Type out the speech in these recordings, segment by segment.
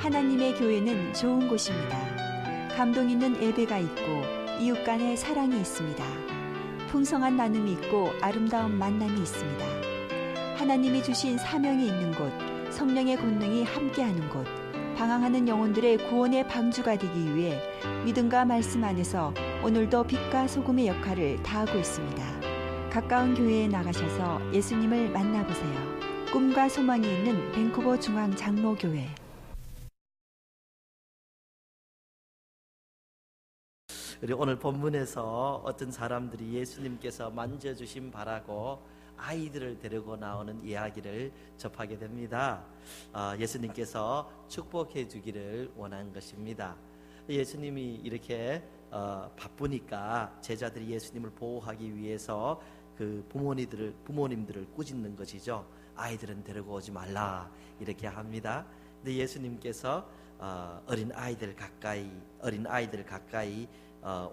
하나님의 교회는 좋은 곳입니다. 감동 있는 예배가 있고 이웃 간의 사랑이 있습니다. 풍성한 나눔이 있고 아름다운 만남이 있습니다. 하나님이 주신 사명이 있는 곳, 성령의 권능이 함께하는 곳, 방황하는 영혼들의 구원의 방주가 되기 위해 믿음과 말씀 안에서 오늘도 빛과 소금의 역할을 다하고 있습니다. 가까운 교회에 나가셔서 예수님을 만나보세요. 꿈과 소망이 있는 밴쿠버 중앙 장로교회. 우리 오늘 본문에서 어떤 사람들이 예수님께서 만져주심 바라고 아이들을 데리고 나오는 이야기를 접하게 됩니다. 예수님께서 축복해 주기를 원한 것입니다. 예수님이 이렇게 바쁘니까 제자들이 예수님을 보호하기 위해서 그 부모님들을 꾸짖는 것이죠. 아이들은 데리고 오지 말라 이렇게 합니다. 근데 예수님께서 어린 아이들 가까이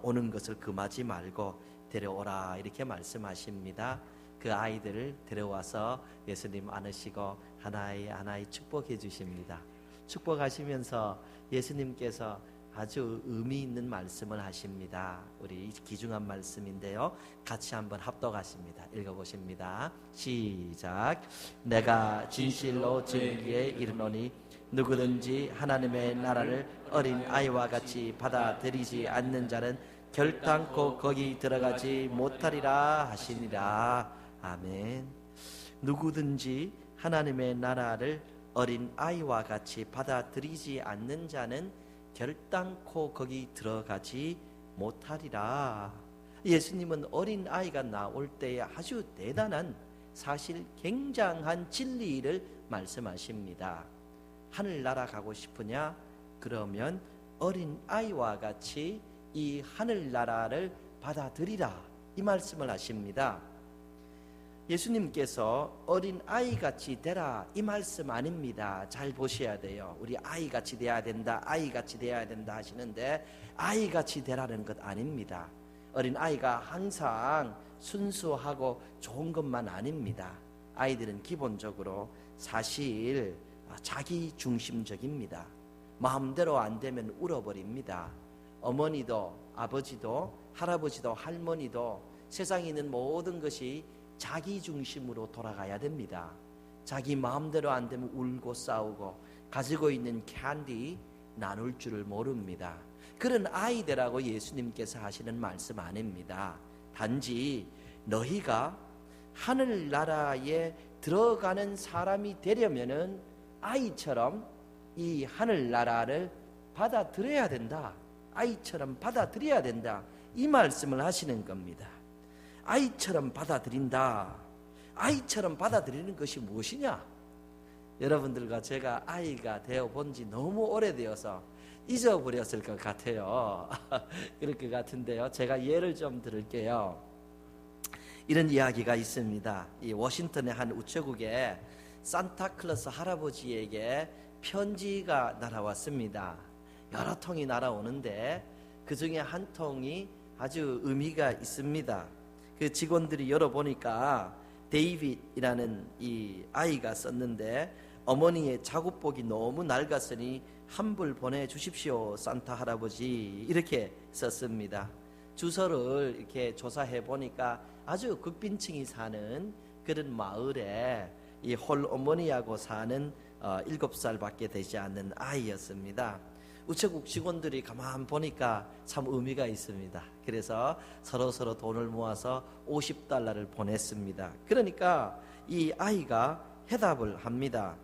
오는 것을 금하지 말고 데려오라 이렇게 말씀하십니다. 그 아이들을 데려와서 예수님 안으시고 하나의 축복해 주십니다. 축복하시면서 예수님께서 아주 의미 있는 말씀을 하십니다. 우리 귀중한 말씀인데요, 같이 한번 합독하십니다. 읽어보십니다. 시작. 내가 진실로 진리에 이르노니 누구든지 하나님의 나라를 어린 아이와 같이 받아들이지 않는 자는 결단코 거기 들어가지 못하리라 하시니라. 아멘. 누구든지 하나님의 나라를 어린 아이와 같이 받아들이지 않는 자는 결단코 거기 들어가지 못하리라. 예수님은 어린 아이가 나올 때에 아주 대단한 사실 굉장한 진리를 말씀하십니다. 하늘나라 가고 싶으냐? 그러면 어린 아이와 같이 이 하늘나라를 받아들이라 이 말씀을 하십니다. 예수님께서 어린 아이같이 되라 이 말씀 아닙니다. 잘 보셔야 돼요. 우리 아이같이 돼야 된다, 아이같이 돼야 된다 하시는데 아이같이 되라는 것 아닙니다. 어린 아이가 항상 순수하고 좋은 것만 아닙니다. 아이들은 기본적으로 사실 자기 중심적입니다. 마음대로 안 되면 울어버립니다. 어머니도 아버지도 할아버지도 할머니도 세상에 있는 모든 것이 자기 중심으로 돌아가야 됩니다. 자기 마음대로 안 되면 울고 싸우고 가지고 있는 캔디 나눌 줄을 모릅니다. 그런 아이들하고 예수님께서 하시는 말씀 아닙니다. 단지 너희가 하늘나라에 들어가는 사람이 되려면은 아이처럼 이 하늘나라를 받아들여야 된다. 아이처럼 받아들여야 된다. 이 말씀을 하시는 겁니다. 아이처럼 받아들인다. 아이처럼 받아들이는 것이 무엇이냐? 여러분들과 제가 아이가 되어 본 지 너무 오래되어서 잊어버렸을 것 같아요. 그럴 것 같은데요, 제가 예를 좀 들을게요. 이런 이야기가 있습니다. 이 워싱턴의 한 우체국에 산타클로스 할아버지에게 편지가 날아왔습니다. 여러 통이 날아오는데 그 중에 한 통이 아주 의미가 있습니다. 그 직원들이 열어보니까 데이빗이라는 이 아이가 썼는데, 어머니의 작업복이 너무 낡았으니 환불 보내주십시오 산타 할아버지, 이렇게 썼습니다. 주소를 이렇게 조사해 보니까 아주 극빈층이 사는 그런 마을에 이 홀어머니하고 사는 7살밖에 되지 않는 아이였습니다. 우체국 직원들이 가만 보니까 참 의미가 있습니다. 그래서 서로 돈을 모아서 $50를 보냈습니다. 그러니까 이 아이가 해답을 합니다.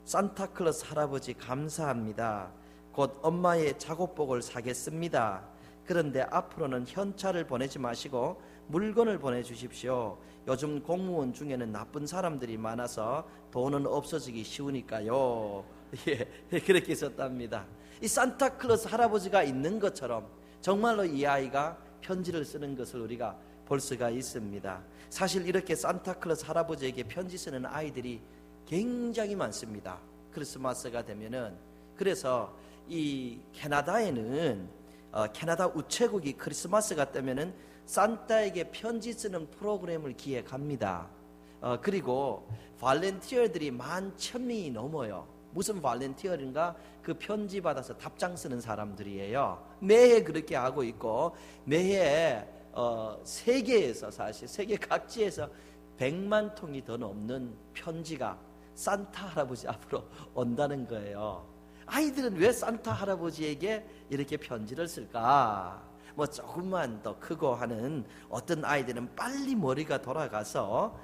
산타클로스 할아버지 감사합니다. 곧 엄마의 작업복을 사겠습니다. 그런데 앞으로는 현찰을 보내지 마시고 물건을 보내주십시오. 요즘 공무원 중에는 나쁜 사람들이 많아서 돈은 없어지기 쉬우니까요. 예, 그렇게 썼답니다. 이 산타클로스 할아버지가 있는 것처럼 정말로 이 아이가 편지를 쓰는 것을 우리가 볼 수가 있습니다. 사실 이렇게 산타클로스 할아버지에게 편지 쓰는 아이들이 굉장히 많습니다. 크리스마스가 되면은. 그래서 이 캐나다에는 캐나다 우체국이 크리스마스가 되면은 산타에게 편지 쓰는 프로그램을 기획합니다. 그리고 발렌티어들이 11,000명이 넘어요. 무슨 발렌티어인가 그 편지 받아서 답장 쓰는 사람들이에요. 매해 그렇게 하고 있고 매해 세계에서 사실 세계 각지에서 100만 통이 더 넘는 편지가 산타 할아버지 앞으로 온다는 거예요. 아이들은 왜 산타 할아버지에게 이렇게 편지를 쓸까? 뭐 조금만 더 크고 하는 어떤 아이들은 빨리 머리가 돌아가서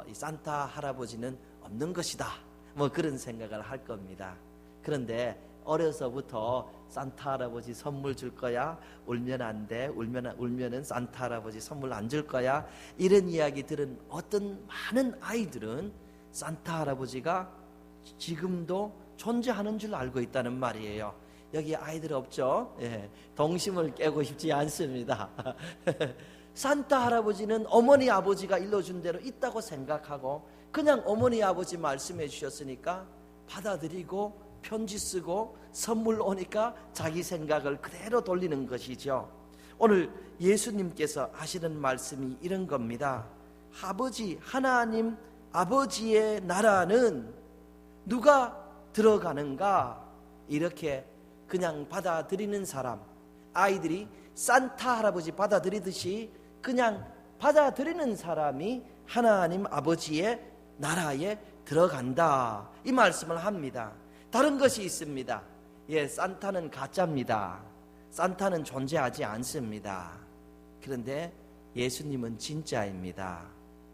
이 산타 할아버지는 없는 것이다, 뭐 그런 생각을 할 겁니다. 그런데 어려서부터 산타 할아버지 선물 줄 거야, 울면 안 돼, 울면은 산타 할아버지 선물 안 줄 거야, 이런 이야기 들은 어떤 많은 아이들은 산타 할아버지가 지금도 존재하는 줄 알고 있다는 말이에요. 여기 아이들 없죠? 예, 동심을 깨고 싶지 않습니다. 산타 할아버지는 어머니 아버지가 일러준 대로 있다고 생각하고 그냥 어머니 아버지 말씀해 주셨으니까 받아들이고 편지 쓰고 선물 오니까 자기 생각을 그대로 돌리는 것이죠. 오늘 예수님께서 하시는 말씀이 이런 겁니다. 아버지, 하나님 아버지의 나라는 누가 들어가는가? 이렇게 그냥 받아들이는 사람, 아이들이 산타 할아버지 받아들이듯이 그냥 받아들이는 사람이 하나님 아버지의 나라에 들어간다, 이 말씀을 합니다. 다른 것이 있습니다. 예, 산타는 가짜입니다. 산타는 존재하지 않습니다. 그런데 예수님은 진짜입니다.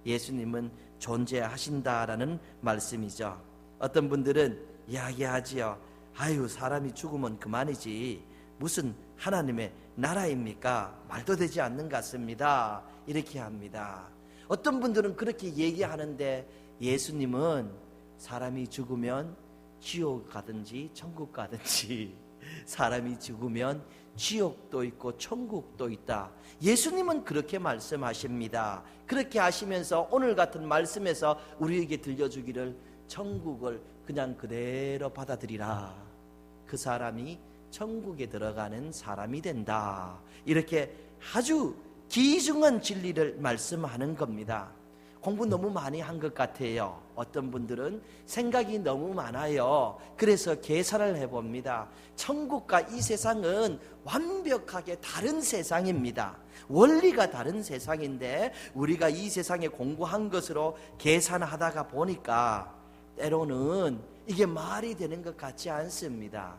예수님은 존재하신다라는 말씀이죠. 어떤 분들은 이야기하지요. 아유, 사람이 죽으면 그만이지 무슨 하나님의 나라입니까? 말도 되지 않는 것 같습니다. 이렇게 합니다. 어떤 분들은 그렇게 얘기하는데 예수님은 사람이 죽으면 지옥 가든지 천국 가든지, 사람이 죽으면 지옥도 있고 천국도 있다, 예수님은 그렇게 말씀하십니다. 그렇게 하시면서 오늘 같은 말씀에서 우리에게 들려주기를 천국을 그냥 그대로 받아들이라, 그 사람이 천국에 들어가는 사람이 된다, 이렇게 아주 귀중한 진리를 말씀하는 겁니다. 공부 너무 많이 한 것 같아요. 어떤 분들은 생각이 너무 많아요. 그래서 계산을 해봅니다. 천국과 이 세상은 완벽하게 다른 세상입니다. 원리가 다른 세상인데 우리가 이 세상에 공부한 것으로 계산하다가 보니까 때로는 이게 말이 되는 것 같지 않습니다.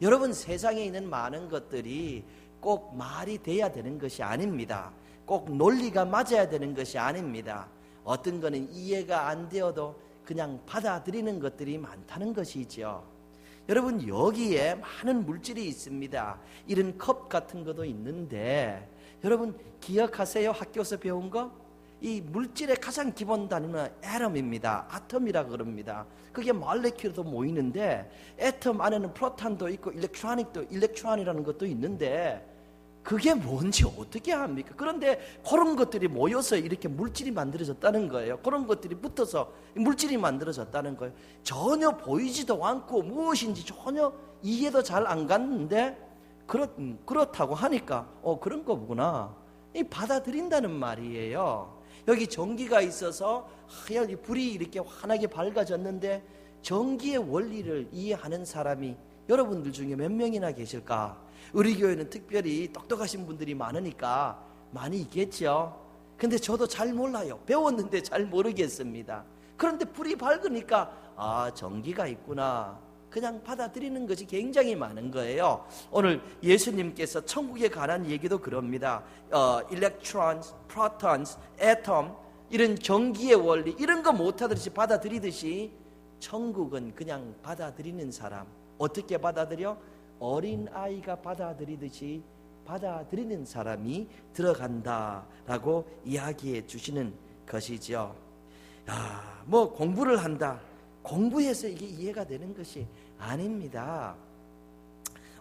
여러분, 세상에 있는 많은 것들이 꼭 말이 돼야 되는 것이 아닙니다. 꼭 논리가 맞아야 되는 것이 아닙니다. 어떤 거는 이해가 안 되어도 그냥 받아들이는 것들이 많다는 것이죠. 여러분, 여기에 많은 물질이 있습니다. 이런 컵 같은 것도 있는데 여러분 기억하세요? 학교에서 배운 거? 이 물질의 가장 기본 단위는 애tom입니다. 아톰이라고 그럽니다. 그게 몰레큘도 모이는데 애톰 안에는 프로톤도 있고 일렉트론이라는 것도 있는데 그게 뭔지 어떻게 합니까? 그런데 그런 것들이 모여서 이렇게 물질이 만들어졌다는 거예요. 그런 것들이 붙어서 물질이 만들어졌다는 거예요. 전혀 보이지도 않고 무엇인지 전혀 이해도 잘 안 갔는데 그렇다고 하니까 그런 거구나, 이 받아들인다는 말이에요. 여기 전기가 있어서 하얀 불이 이렇게 환하게 밝아졌는데 전기의 원리를 이해하는 사람이 여러분들 중에 몇 명이나 계실까? 우리 교회는 특별히 똑똑하신 분들이 많으니까 많이 있겠죠. 근데 저도 잘 몰라요. 배웠는데 잘 모르겠습니다. 그런데 불이 밝으니까 전기가 있구나, 그냥 받아들이는 것이 굉장히 많은 거예요. 오늘 예수님께서 천국에 관한 얘기도 그럽니다. electrons, protons, atom, 이런 전기의 원리, 이런 거 못하듯이 받아들이듯이 천국은 그냥 받아들이는 사람. 어떻게 받아들여? 어린아이가 받아들이듯이 받아들이는 사람이 들어간다라고 이야기해 주시는 것이죠. 뭐 공부를 한다, 공부해서 이게 이해가 되는 것이 아닙니다.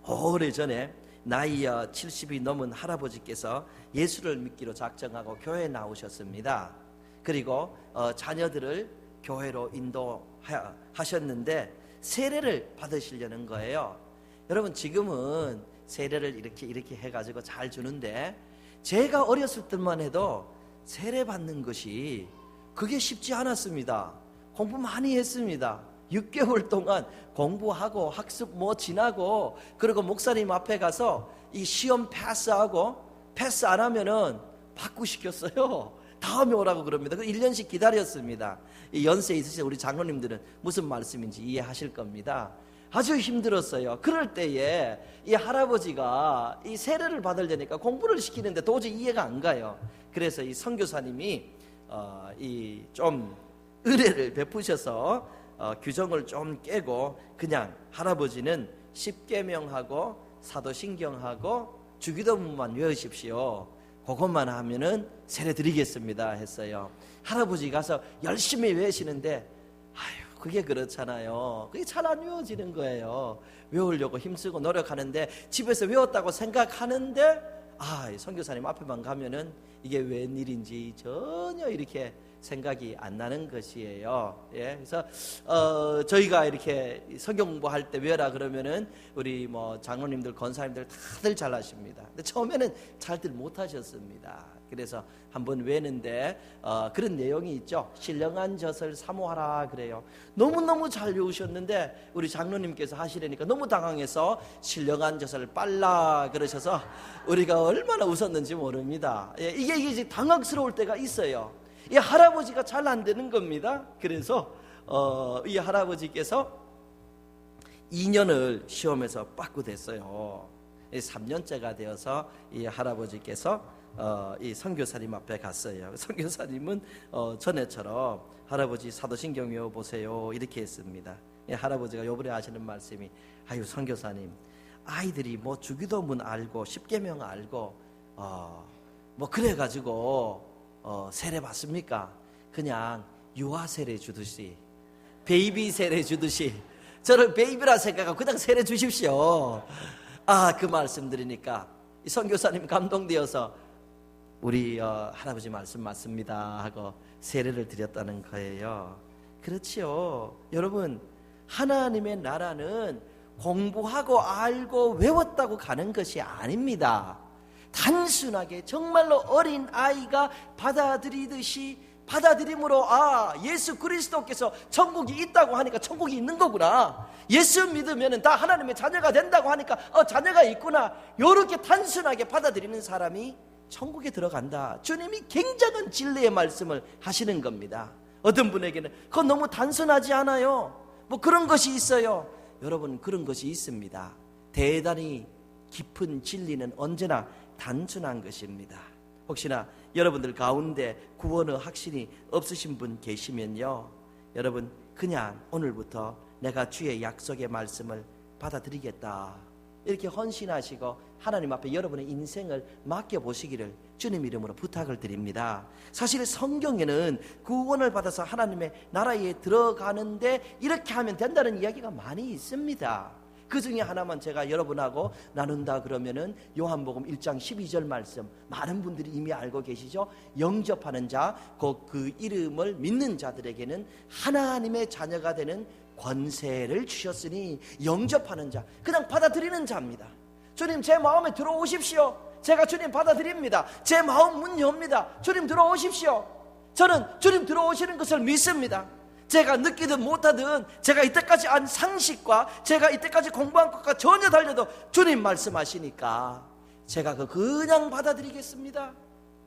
오래전에 나이 70이 넘은 할아버지께서 예수를 믿기로 작정하고 교회에 나오셨습니다. 그리고 자녀들을 교회로 인도하셨는데 세례를 받으시려는 거예요. 여러분, 지금은 세례를 이렇게 해가지고 잘 주는데 제가 어렸을 때만 해도 세례 받는 것이 그게 쉽지 않았습니다. 공부 많이 했습니다. 6개월 동안 공부하고 학습 뭐 지나고, 그리고 목사님 앞에 가서 이 시험 패스 안 하면은 바꾸시켰어요. 다음에 오라고 그럽니다. 1년씩 기다렸습니다. 이 연세 있으신 우리 장로님들은 무슨 말씀인지 이해하실 겁니다. 아주 힘들었어요. 그럴 때에 이 할아버지가 이 세례를 받으려니까 공부를 시키는데 도저히 이해가 안 가요. 그래서 이 선교사님이 이 좀 의뢰를 베푸셔서 규정을 좀 깨고, 그냥 할아버지는 십계명하고 사도신경하고 주기도문만 외우십시오. 그것만 하면은 세례 드리겠습니다 했어요. 할아버지 가서 열심히 외우시는데, 아유, 그게 그렇잖아요. 그게 잘 안 외워지는 거예요. 외우려고 힘쓰고 노력하는데, 집에서 외웠다고 생각하는데, 이 선교사님 앞에만 가면은 이게 웬일인지 전혀 이렇게 생각이 안 나는 것이에요. 예, 그래서 저희가 이렇게 성경 공부할 때 외워라 그러면은 우리 뭐 장로님들, 권사님들 다들 잘하십니다. 근데 처음에는 잘들 못하셨습니다. 그래서 한번 외는데 그런 내용이 있죠. 신령한 젖을 사모하라 그래요. 너무너무 잘 외우셨는데 우리 장로님께서 하시려니까 너무 당황해서 신령한 젖을 빨라 그러셔서 우리가 얼마나 웃었는지 모릅니다. 예, 이게 이제 당황스러울 때가 있어요. 이 할아버지가 잘 안 되는 겁니다. 그래서 이 할아버지께서 2년을 시험에서 빠꾸됐어요. 3년째가 되어서 이 할아버지께서 이 선교사님 앞에 갔어요. 선교사님은 전에처럼 할아버지 사도신경 외워보세요 이렇게 했습니다. 이 할아버지가 요번에 하시는 말씀이, 아유 선교사님, 아이들이 뭐 주기도문 알고 십계명 알고 뭐 그래가지고 세례 받습니까? 그냥 유아 세례 주듯이, 베이비 세례 주듯이 저를 베이비라 생각하고 그냥 세례 주십시오. 그 말씀 들으니까 이 선교사님 감동되어서 우리 할아버지 말씀 맞습니다 하고 세례를 드렸다는 거예요. 그렇지요. 여러분, 하나님의 나라는 공부하고 알고 외웠다고 가는 것이 아닙니다. 단순하게 정말로 어린 아이가 받아들이듯이 받아들임으로 예수 그리스도께서 천국이 있다고 하니까 천국이 있는 거구나, 예수 믿으면 다 하나님의 자녀가 된다고 하니까 자녀가 있구나, 이렇게 단순하게 받아들이는 사람이 천국에 들어간다. 주님이 굉장한 진리의 말씀을 하시는 겁니다. 어떤 분에게는 그건 너무 단순하지 않아요? 뭐 그런 것이 있어요. 여러분, 그런 것이 있습니다. 대단히 깊은 진리는 언제나 단순한 것입니다. 혹시나 여러분들 가운데 구원의 확신이 없으신 분 계시면요, 여러분 그냥 오늘부터 내가 주의 약속의 말씀을 받아들이겠다 이렇게 헌신하시고 하나님 앞에 여러분의 인생을 맡겨보시기를 주님 이름으로 부탁을 드립니다. 사실 성경에는 구원을 받아서 하나님의 나라에 들어가는데 이렇게 하면 된다는 이야기가 많이 있습니다. 그 중에 하나만 제가 여러분하고 나눈다 그러면은 요한복음 1장 12절 말씀, 많은 분들이 이미 알고 계시죠? 영접하는 자, 그 이름을 믿는 자들에게는 하나님의 자녀가 되는 권세를 주셨으니, 영접하는 자, 그냥 받아들이는 자입니다. 주님 제 마음에 들어오십시오. 제가 주님 받아들입니다. 제 마음 문 엽니다. 주님 들어오십시오. 저는 주님 들어오시는 것을 믿습니다. 제가 느끼든 못하든 제가 이때까지 안 상식과 제가 이때까지 공부한 것과 전혀 달려도 주님 말씀하시니까 제가 그냥 받아들이겠습니다.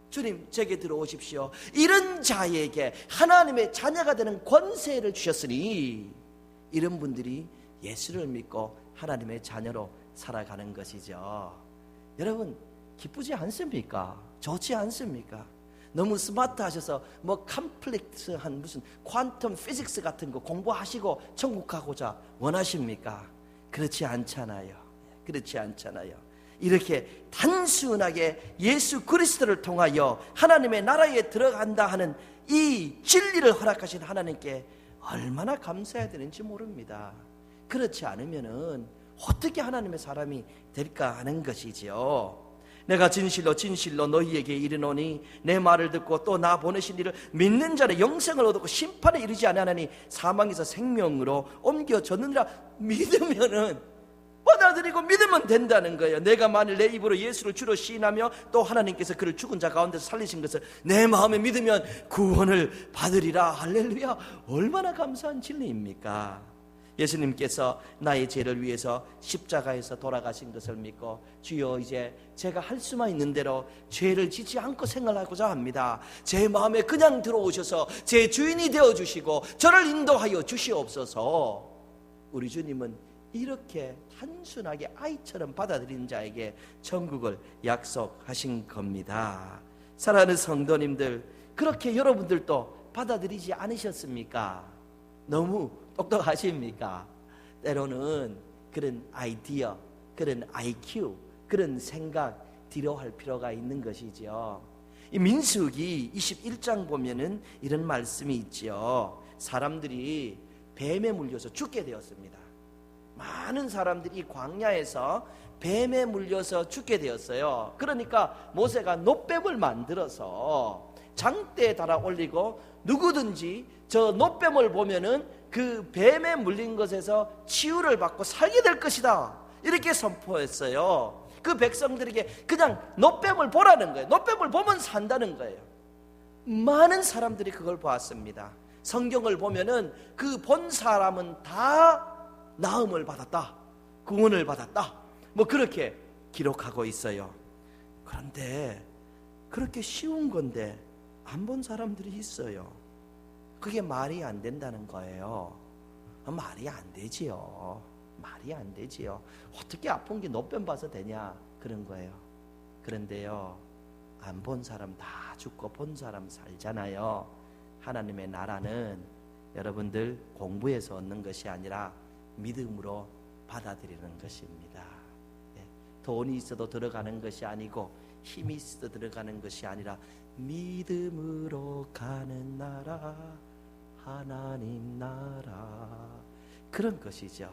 주님 제게 들어오십시오. 이런 자에게 하나님의 자녀가 되는 권세를 주셨으니 이런 분들이 예수를 믿고 하나님의 자녀로 살아가는 것이죠. 여러분 기쁘지 않습니까? 좋지 않습니까? 너무 스마트하셔서 뭐 컴플렉스한 무슨 퀀텀 피직스 같은 거 공부하시고 천국 가고자 원하십니까? 그렇지 않잖아요. 그렇지 않잖아요. 이렇게 단순하게 예수 그리스도를 통하여 하나님의 나라에 들어간다 하는 이 진리를 허락하신 하나님께 얼마나 감사해야 되는지 모릅니다. 그렇지 않으면은 어떻게 하나님의 사람이 될까 하는 것이지요. 내가 진실로 진실로 너희에게 이르노니 내 말을 듣고 또 나 보내신 이를 믿는 자는 영생을 얻고 심판에 이르지 아니하나니 사망에서 생명으로 옮겨졌느니라. 믿으면은 받아들이고 믿으면 된다는 거예요. 내가 만일 내 입으로 예수를 주로 시인하며 또 하나님께서 그를 죽은 자 가운데서 살리신 것을 내 마음에 믿으면 구원을 받으리라. 할렐루야. 얼마나 감사한 진리입니까? 예수님께서 나의 죄를 위해서 십자가에서 돌아가신 것을 믿고 주여 이제 제가 할 수만 있는 대로 죄를 짓지 않고 생활하고자 합니다. 제 마음에 그냥 들어오셔서 제 주인이 되어주시고 저를 인도하여 주시옵소서. 우리 주님은 이렇게 단순하게 아이처럼 받아들이는 자에게 천국을 약속하신 겁니다. 사랑하는 성도님들, 그렇게 여러분들도 받아들이지 않으셨습니까? 너무 똑똑하십니까? 때로는 그런 아이디어, 그런 IQ, 그런 생각 뒤로 할 필요가 있는 것이죠. 이 민수기 21장 보면은 이런 말씀이 있죠. 사람들이 뱀에 물려서 죽게 되었습니다. 많은 사람들이 광야에서 뱀에 물려서 죽게 되었어요. 그러니까 모세가 놋뱀을 만들어서 장대에 달아 올리고 누구든지 저 놋뱀을 보면은 그 뱀에 물린 것에서 치유를 받고 살게 될 것이다, 이렇게 선포했어요. 그 백성들에게 그냥 놋뱀을 보라는 거예요. 놋뱀을 보면 산다는 거예요. 많은 사람들이 그걸 보았습니다. 성경을 보면은 그 본 사람은 다 나음을 받았다, 구원을 받았다, 뭐 그렇게 기록하고 있어요. 그런데 그렇게 쉬운 건데 안 본 사람들이 있어요. 그게 말이 안 된다는 거예요. 말이 안 되지요. 말이 안 되지요. 어떻게 아픈 게 놋뱀 봐서 되냐, 그런 거예요. 그런데요, 안 본 사람 다 죽고 본 사람 살잖아요. 하나님의 나라는 여러분들 공부해서 얻는 것이 아니라 믿음으로 받아들이는 것입니다. 돈이 있어도 들어가는 것이 아니고 힘이 있어도 들어가는 것이 아니라 믿음으로 가는 나라, 하나님 나라, 그런 것이죠.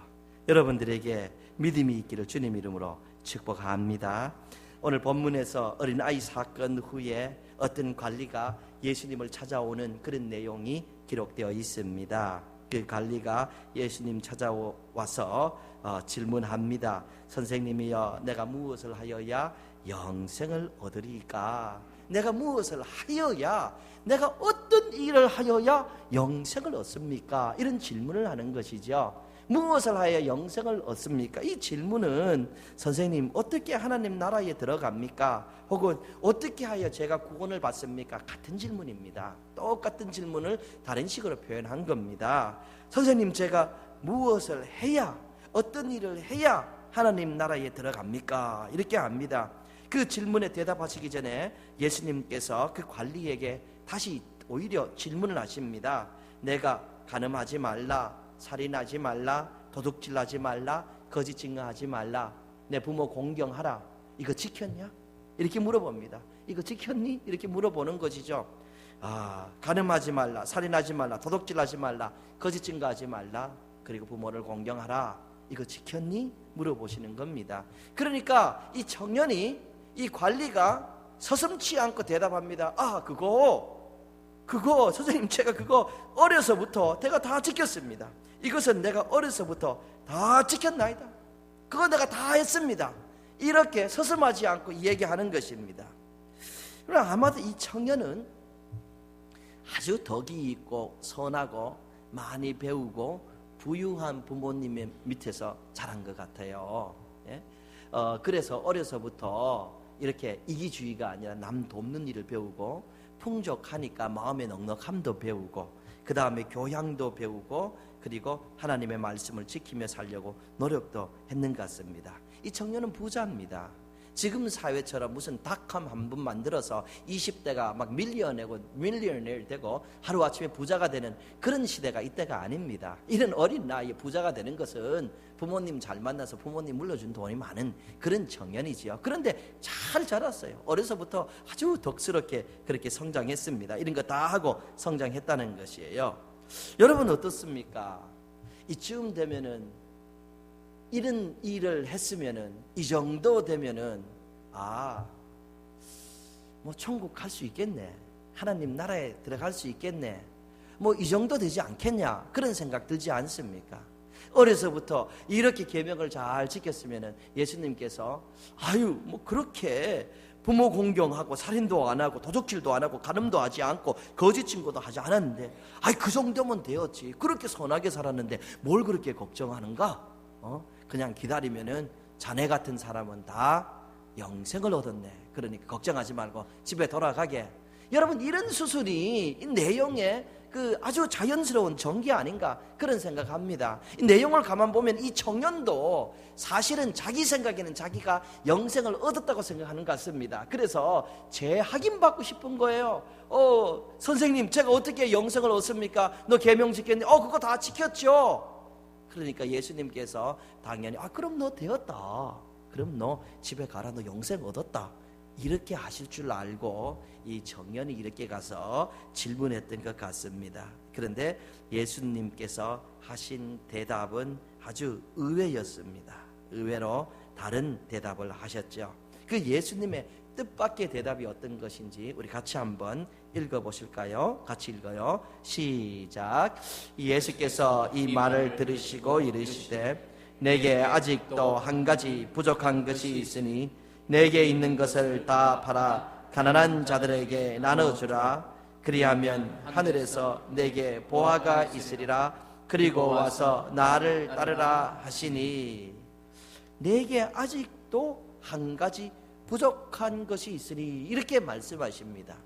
여러분들에게 믿음이 있기를 주님 이름으로 축복합니다. 오늘 본문에서 어린아이 사건 후에 어떤 관리가 예수님을 찾아오는 그런 내용이 기록되어 있습니다. 그 관리가 예수님 찾아와서 질문합니다. 선생님이여, 내가 무엇을 하여야 영생을 얻으리까? 내가 무엇을 하여야, 내가 어떤 일을 하여야 영생을 얻습니까? 이런 질문을 하는 것이죠. 무엇을 하여 영생을 얻습니까? 이 질문은 선생님 어떻게 하나님 나라에 들어갑니까? 혹은 어떻게 하여 제가 구원을 받습니까? 같은 질문입니다. 똑같은 질문을 다른 식으로 표현한 겁니다. 선생님, 제가 무엇을 해야, 어떤 일을 해야 하나님 나라에 들어갑니까? 이렇게 합니다. 그 질문에 대답하시기 전에 예수님께서 그 관리에게 다시 오히려 질문을 하십니다. 내가 간음하지 말라, 살인하지 말라, 도둑질하지 말라, 거짓 증거하지 말라, 내 부모 공경하라, 이거 지켰냐? 이렇게 물어봅니다. 이거 지켰니? 이렇게 물어보는 것이죠. 간음하지 말라, 살인하지 말라, 도둑질하지 말라, 거짓 증거하지 말라, 그리고 부모를 공경하라, 이거 지켰니? 물어보시는 겁니다. 그러니까 이 청년이, 이 관리가 서슴지 않고 대답합니다. 그거 선생님, 제가 그거 어려서부터 내가 다 지켰습니다. 이것은 내가 어려서부터 다 지켰나이다. 그거 내가 다 했습니다. 이렇게 서슴하지 않고 얘기하는 것입니다. 그러나 아마도 이 청년은 아주 덕이 있고 선하고 많이 배우고 부유한 부모님의 밑에서 자란 것 같아요. 그래서 어려서부터 이렇게 이기주의가 아니라 남 돕는 일을 배우고, 풍족하니까 마음의 넉넉함도 배우고, 그 다음에 교양도 배우고, 그리고 하나님의 말씀을 지키며 살려고 노력도 했는 것 같습니다. 이 청년은 부자입니다. 지금 사회처럼 무슨 닷컴 한 번 만들어서 20대가 막 밀리언네일 되고 하루아침에 부자가 되는 그런 시대가 이때가 아닙니다. 이런 어린 나이에 부자가 되는 것은 부모님 잘 만나서 부모님 물려준 돈이 많은 그런 청년이지요. 그런데 잘 자랐어요. 어려서부터 아주 덕스럽게 그렇게 성장했습니다. 이런 거 다 하고 성장했다는 것이에요. 여러분 어떻습니까? 이쯤 되면은, 이런 일을 했으면은, 이 정도 되면은 뭐 천국 갈 수 있겠네, 하나님 나라에 들어갈 수 있겠네, 뭐 이 정도 되지 않겠냐, 그런 생각 들지 않습니까? 어려서부터 이렇게 계명을 잘 지켰으면 예수님께서 아유 뭐 그렇게 부모 공경하고 살인도 안 하고 도적질도 안 하고 간음도 하지 않고 거짓 증거도 하지 않았는데 아이 그 정도면 되었지, 그렇게 선하게 살았는데 뭘 그렇게 걱정하는가? 그냥 기다리면은 자네 같은 사람은 다 영생을 얻었네, 그러니까 걱정하지 말고 집에 돌아가게. 여러분, 이런 수순이 이 내용에 그 아주 자연스러운 전개 아닌가 그런 생각합니다. 이 내용을 가만 보면 이 청년도 사실은 자기 생각에는 자기가 영생을 얻었다고 생각하는 것 같습니다. 그래서 재확인받고 싶은 거예요. 선생님 제가 어떻게 영생을 얻습니까? 너 계명 지켰니? 그거 다 지켰죠. 그러니까 예수님께서 당연히 그럼 너 되었다, 그럼 너 집에 가라, 너 영생 얻었다, 이렇게 하실 줄 알고 이 청년이 이렇게 가서 질문했던 것 같습니다. 그런데 예수님께서 하신 대답은 아주 의외였습니다. 의외로 다른 대답을 하셨죠. 그 예수님의 뜻밖의 대답이 어떤 것인지 우리 같이 한번 읽어보실까요? 같이 읽어요. 시작. 예수께서 이 말을 들으시고 이르시되 내게 아직도 한 가지 부족한 것이 있으니 내게 있는 것을 다 팔아 가난한 자들에게 나눠주라. 그리하면 하늘에서 내게 보화가 있으리라. 그리고 와서 나를 따르라 하시니, 내게 아직도 한 가지 부족한 것이 있으니, 이렇게 말씀하십니다.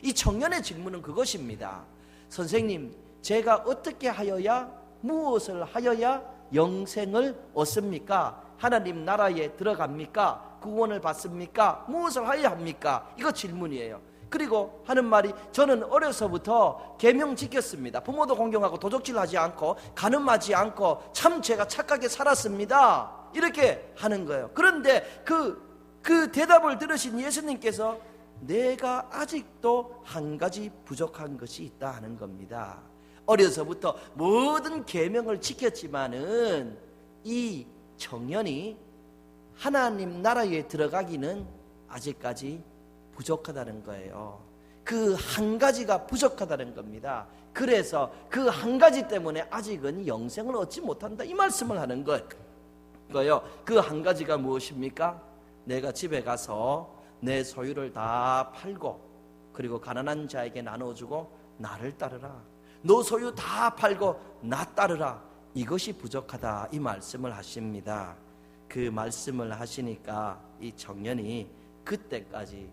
이 청년의 질문은 그것입니다. 선생님, 제가 어떻게 하여야, 무엇을 하여야 영생을 얻습니까? 하나님 나라에 들어갑니까? 구원을 받습니까? 무엇을 하여야 합니까? 이거 질문이에요. 그리고 하는 말이, 저는 어려서부터 계명 지켰습니다. 부모도 공경하고 도적질하지 않고 간음하지 않고 참 제가 착하게 살았습니다. 이렇게 하는 거예요. 그런데 그 대답을 들으신 예수님께서 내가 아직도 한 가지 부족한 것이 있다 하는 겁니다. 어려서부터 모든 계명을 지켰지만은 이 청년이 하나님 나라에 들어가기는 아직까지 부족하다는 거예요. 그 한 가지가 부족하다는 겁니다. 그래서 그 한 가지 때문에 아직은 영생을 얻지 못한다, 이 말씀을 하는 거예요. 그 한 가지가 무엇입니까? 내가 집에 가서 내 소유를 다 팔고 그리고 가난한 자에게 나눠주고 나를 따르라. 너 소유 다 팔고 나 따르라. 이것이 부족하다, 이 말씀을 하십니다. 그 말씀을 하시니까 이 청년이 그때까지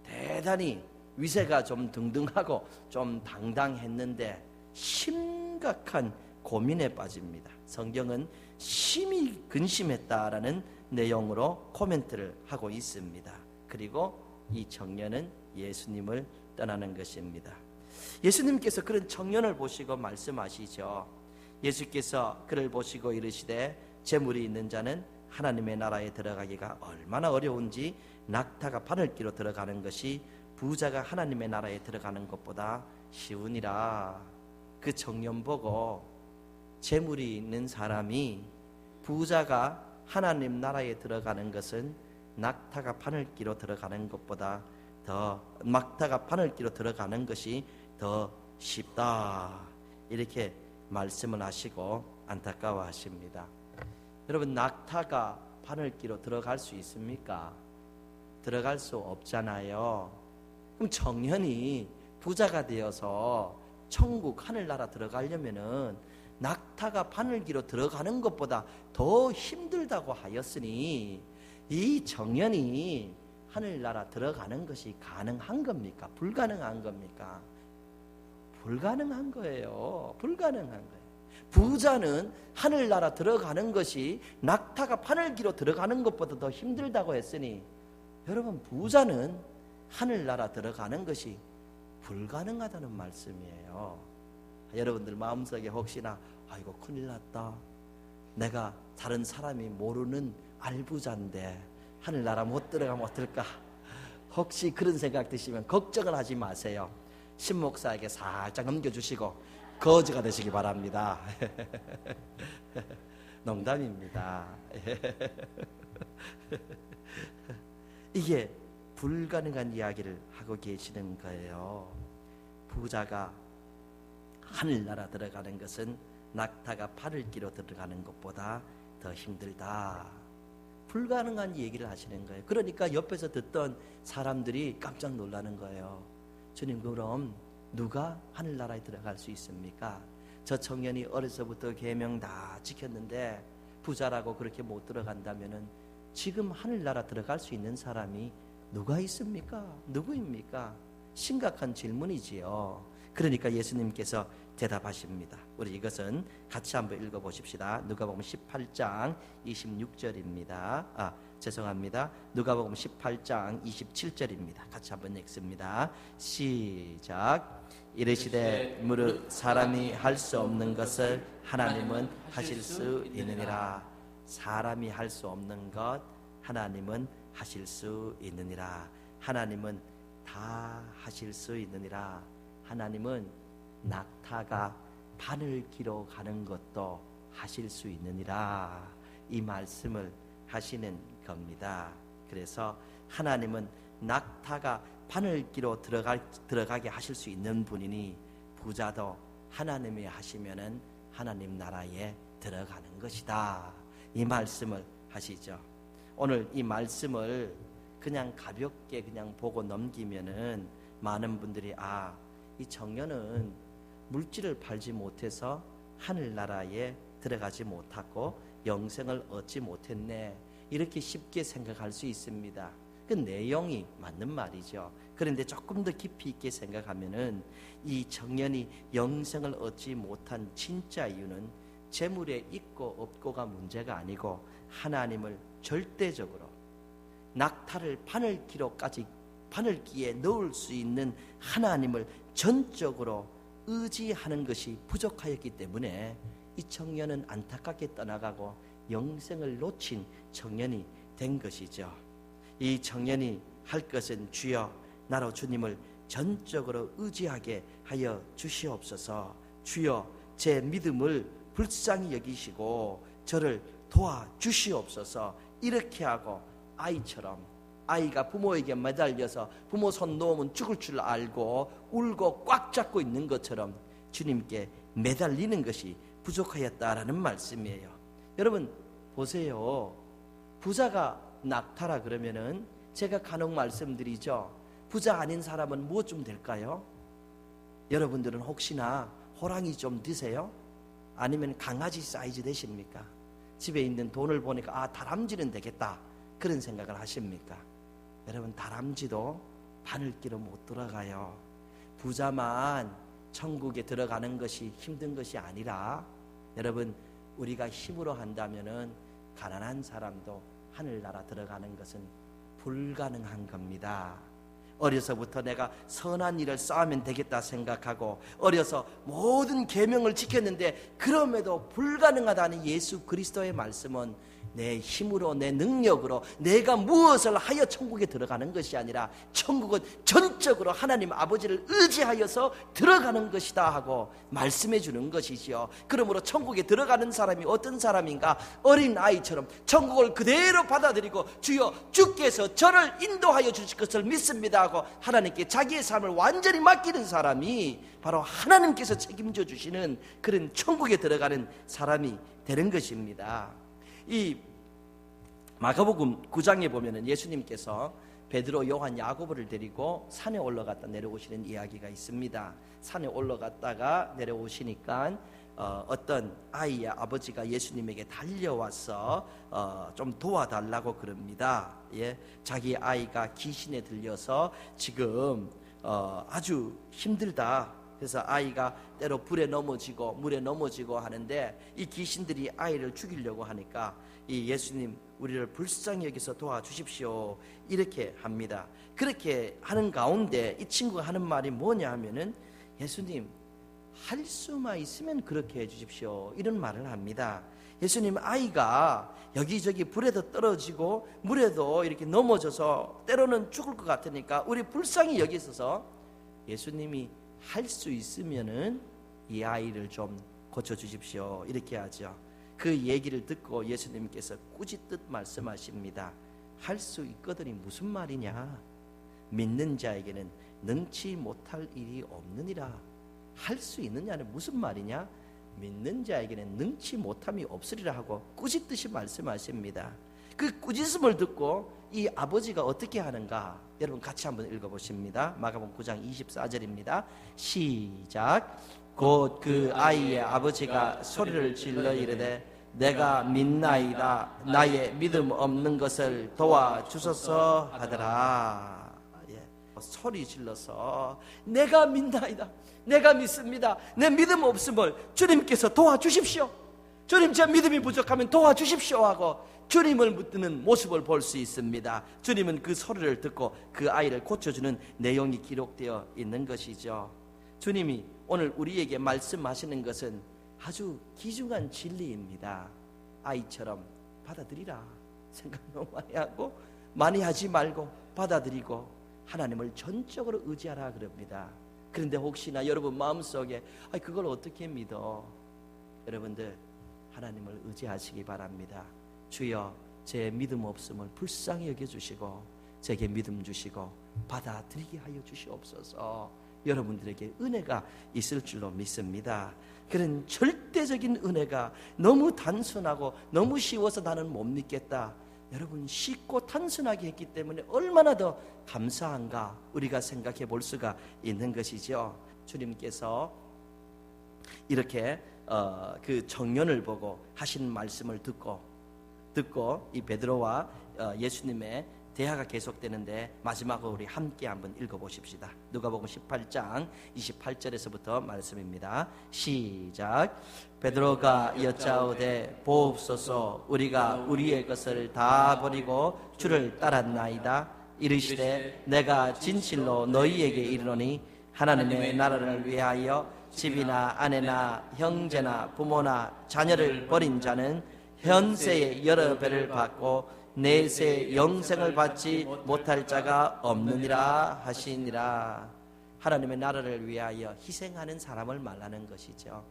대단히 위세가 좀 등등하고 좀 당당했는데 심각한 고민에 빠집니다. 성경은 심히 근심했다라는 내용으로 코멘트를 하고 있습니다. 그리고 이 청년은 예수님을 떠나는 것입니다. 예수님께서 그런 청년을 보시고 말씀하시죠. 예수께서 그를 보시고 이르시되 재물이 있는 자는 하나님의 나라에 들어가기가 얼마나 어려운지 낙타가 바늘기로 들어가는 것이 부자가 하나님의 나라에 들어가는 것보다 쉬우니라. 그 청년 보고 재물이 있는 사람이 부자가 하나님 나라에 들어가는 것은 낙타가 바늘기로 들어가는 것보다 낙타가 바늘기로 들어가는 것이 더 쉽다, 이렇게 말씀을 하시고 안타까워하십니다. 여러분, 낙타가 바늘기로 들어갈 수 있습니까? 들어갈 수 없잖아요. 그럼 청년이 부자가 되어서 천국 하늘나라 들어가려면은 낙타가 바늘기로 들어가는 것보다 더 힘들다고 하였으니 이 청년이 하늘나라 들어가는 것이 가능한 겁니까? 불가능한 겁니까? 불가능한 거예요. 불가능한 거예요. 부자는 하늘나라 들어가는 것이 낙타가 바늘기로 들어가는 것보다 더 힘들다고 했으니, 여러분, 부자는 하늘나라 들어가는 것이 불가능하다는 말씀이에요. 여러분들 마음속에 혹시나 아이고 큰일 났다, 내가 다른 사람이 모르는 알부자인데 하늘나라 못 들어가면 어떨까, 혹시 그런 생각 드시면 걱정을 하지 마세요. 신목사에게 살짝 넘겨주시고 거지가 되시기 바랍니다. 농담입니다. 이게 불가능한 이야기를 하고 계시는 거예요. 부자가 하늘나라 들어가는 것은 낙타가 바늘기로 들어가는 것보다 더 힘들다. 불가능한 얘기를 하시는 거예요. 그러니까 옆에서 듣던 사람들이 깜짝 놀라는 거예요. 주님, 그럼 누가 하늘나라에 들어갈 수 있습니까? 저 청년이 어려서부터 계명 다 지켰는데 부자라고 그렇게 못 들어간다면은 지금 하늘나라 들어갈 수 있는 사람이 누가 있습니까? 누구입니까? 심각한 질문이지요. 그러니까 예수님께서 대답하십니다. 우리 이것은 같이 한번 읽어보십시다. 누가복음 18장 26절입니다. 죄송합니다. 누가복음 18장 27절입니다. 같이 한번 읽습니다. 시작. 이르시되 무릇 사람이 할 수 없는 것을 하나님은 하실 수 있느니라. 사람이 할 수 없는 것 하나님은 하실 수 있느니라. 하나님은 다 하실 수 있느니라. 하나님은 낙타가 바늘기로 가는 것도 하실 수 있느니라. 이 말씀을 하시는 겁니다. 그래서 하나님은 낙타가 바늘기로 들어가게 하실 수 있는 분이니 부자도 하나님이 하시면은 하나님 나라에 들어가는 것이다. 이 말씀을 하시죠. 오늘 이 말씀을 그냥 가볍게 그냥 보고 넘기면은 많은 분들이 이 청년은 물질을 팔지 못해서 하늘나라에 들어가지 못하고 영생을 얻지 못했네, 이렇게 쉽게 생각할 수 있습니다. 그 내용이 맞는 말이죠. 그런데 조금 더 깊이 있게 생각하면은 이 청년이 영생을 얻지 못한 진짜 이유는 재물에 있고 없고가 문제가 아니고 하나님을 절대적으로 낙타를 바늘기에 넣을 수 있는 하나님을 전적으로 의지하는 것이 부족하였기 때문에 이 청년은 안타깝게 떠나가고 영생을 놓친 청년이 된 것이죠. 이 청년이 할 것은 주여 나로 주님을 전적으로 의지하게 하여 주시옵소서. 주여 제 믿음을 불쌍히 여기시고 저를 도와주시옵소서. 이렇게 하고 아이처럼, 아이가 부모에게 매달려서 부모 손 놓으면 죽을 줄 알고 울고 꽉 잡고 있는 것처럼 주님께 매달리는 것이 부족하였다라는 말씀이에요. 여러분 보세요. 부자가 낙타라 그러면은 제가 간혹 말씀드리죠. 부자 아닌 사람은 무엇 좀 될까요? 여러분들은 혹시나 호랑이 좀 드세요? 아니면 강아지 사이즈 되십니까? 집에 있는 돈을 보니까 다람쥐는 되겠다, 그런 생각을 하십니까? 여러분 다람쥐도 바늘기로 못 들어가요. 부자만 천국에 들어가는 것이 힘든 것이 아니라 여러분 우리가 힘으로 한다면은 가난한 사람도 하늘나라 들어가는 것은 불가능한 겁니다. 어려서부터 내가 선한 일을 쌓으면 되겠다 생각하고 어려서 모든 계명을 지켰는데 그럼에도 불가능하다는 예수 그리스도의 말씀은 내 힘으로 내 능력으로 내가 무엇을 하여 천국에 들어가는 것이 아니라 천국은 전적으로 하나님 아버지를 의지하여서 들어가는 것이다 하고 말씀해 주는 것이지요. 그러므로 천국에 들어가는 사람이 어떤 사람인가? 어린 아이처럼 천국을 그대로 받아들이고 주여 주께서 저를 인도하여 주실 것을 믿습니다 하고 하나님께 자기의 삶을 완전히 맡기는 사람이 바로 하나님께서 책임져 주시는 그런 천국에 들어가는 사람이 되는 것입니다. 이 마가복음 9장에 보면은 예수님께서 베드로, 요한, 야고보를 데리고 산에 올라갔다 내려오시는 이야기가 있습니다. 산에 올라갔다가 내려오시니까 어떤 아이의 아버지가 예수님에게 달려와서 좀 도와달라고 그럽니다. 자기 아이가 귀신에 들려서 지금 아주 힘들다. 그래서 아이가 때로 불에 넘어지고 물에 넘어지고 하는데 이 귀신들이 아이를 죽이려고 하니까 이 예수님 우리를 불쌍히 여기서 도와주십시오, 이렇게 합니다. 그렇게 하는 가운데 이 친구가 하는 말이 뭐냐 하면은 예수님 할 수만 있으면 그렇게 해주십시오, 이런 말을 합니다. 예수님 아이가 여기저기 불에도 떨어지고 물에도 이렇게 넘어져서 때로는 죽을 것 같으니까 우리 불쌍히 여기 있어서 예수님이 할 수 있으면은 이 아이를 좀 고쳐주십시오, 이렇게 하죠. 그 얘기를 듣고 예수님께서 꾸짖듯 말씀하십니다. 할 수 있거든이 무슨 말이냐? 믿는 자에게는 능치 못할 일이 없느니라. 할 수 있느냐는 무슨 말이냐? 믿는 자에게는 능치 못함이 없으리라 하고 꾸짖듯이 말씀하십니다. 그 꾸짖음을 듣고 이 아버지가 어떻게 하는가? 여러분 같이 한번 읽어보십니다. 마가복음 9장 24절입니다. 시작. 곧 그 아이의 아버지가 소리를 질러 이르되 내가 믿나이다. 나의 믿음 없는 것을 도와주소서 하더라. 예. 소리 질러서 내가 믿나이다. 내가 믿습니다. 내 믿음 없음을 주님께서 도와주십시오. 주님 제 믿음이 부족하면 도와주십시오 하고 주님을 묻는 모습을 볼 수 있습니다. 주님은 그 소리를 듣고 그 아이를 고쳐주는 내용이 기록되어 있는 것이죠. 주님이 오늘 우리에게 말씀하시는 것은 아주 귀중한 진리입니다. 아이처럼 받아들이라. 생각 너무 많이 하고 많이 하지 말고 받아들이고 하나님을 전적으로 의지하라 그럽니다. 그런데 혹시나 여러분 마음속에 그걸 어떻게 믿어? 여러분들 하나님을 의지하시기 바랍니다. 주여 제 믿음 없음을 불쌍히 여겨주시고 제게 믿음 주시고 받아들이게 하여 주시옵소서. 여러분들에게 은혜가 있을 줄로 믿습니다. 그런 절대적인 은혜가 너무 단순하고 너무 쉬워서 나는 못 믿겠다. 여러분 쉽고 단순하게 했기 때문에 얼마나 더 감사한가 우리가 생각해 볼 수가 있는 것이죠. 주님께서 이렇게 그 청년을 보고 하신 말씀을 듣고 이 베드로와 예수님의 대화가 계속되는데 마지막으로 우리 함께 한번 읽어보십시다. 누가복음 18장 28절에서부터 말씀입니다. 시작. 베드로가 여짜오되 보옵소서 우리가 우리의 것을 다 버리고 주를 따랐나이다. 이르시되 내가 진실로 너희에게 이르노니 하나님의 나라를 위하여 집이나 아내나 형제나 부모나 자녀를 버린 자는 현세의 여러 배를 받고 내세 영생을 받지 못할 자가 없느니라 하시니라. 하나님의 나라를 위하여 희생하는 사람을 말하는 것이죠.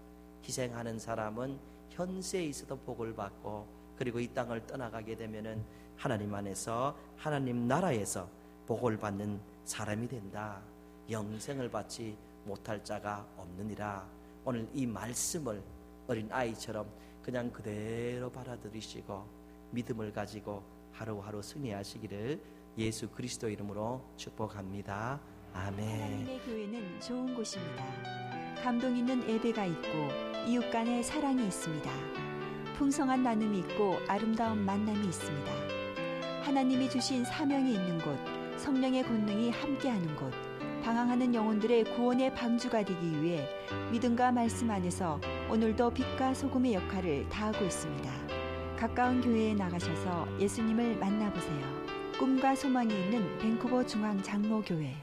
희생하는 사람은 현세에 있어도 복을 받고 그리고 이 땅을 떠나가게 되면은 하나님 안에서 하나님 나라에서 복을 받는 사람이 된다. 영생을 받지 못할 자가 없느니라. 오늘 이 말씀을 어린 아이처럼 그냥 그대로 받아들이시고 믿음을 가지고 하루하루 승리하시기를 예수 그리스도 이름으로 축복합니다. 아멘. 하나님의 교회는 좋은 곳입니다. 감동 있는 예배가 있고 이웃 간의 사랑이 있습니다. 풍성한 나눔이 있고 아름다운 만남이 있습니다. 하나님이 주신 사명이 있는 곳, 성령의 권능이 함께하는 곳, 방황하는 영혼들의 구원의 방주가 되기 위해 믿음과 말씀 안에서 오늘도 빛과 소금의 역할을 다하고 있습니다. 가까운 교회에 나가셔서 예수님을 만나보세요. 꿈과 소망이 있는 밴쿠버 중앙 장로교회.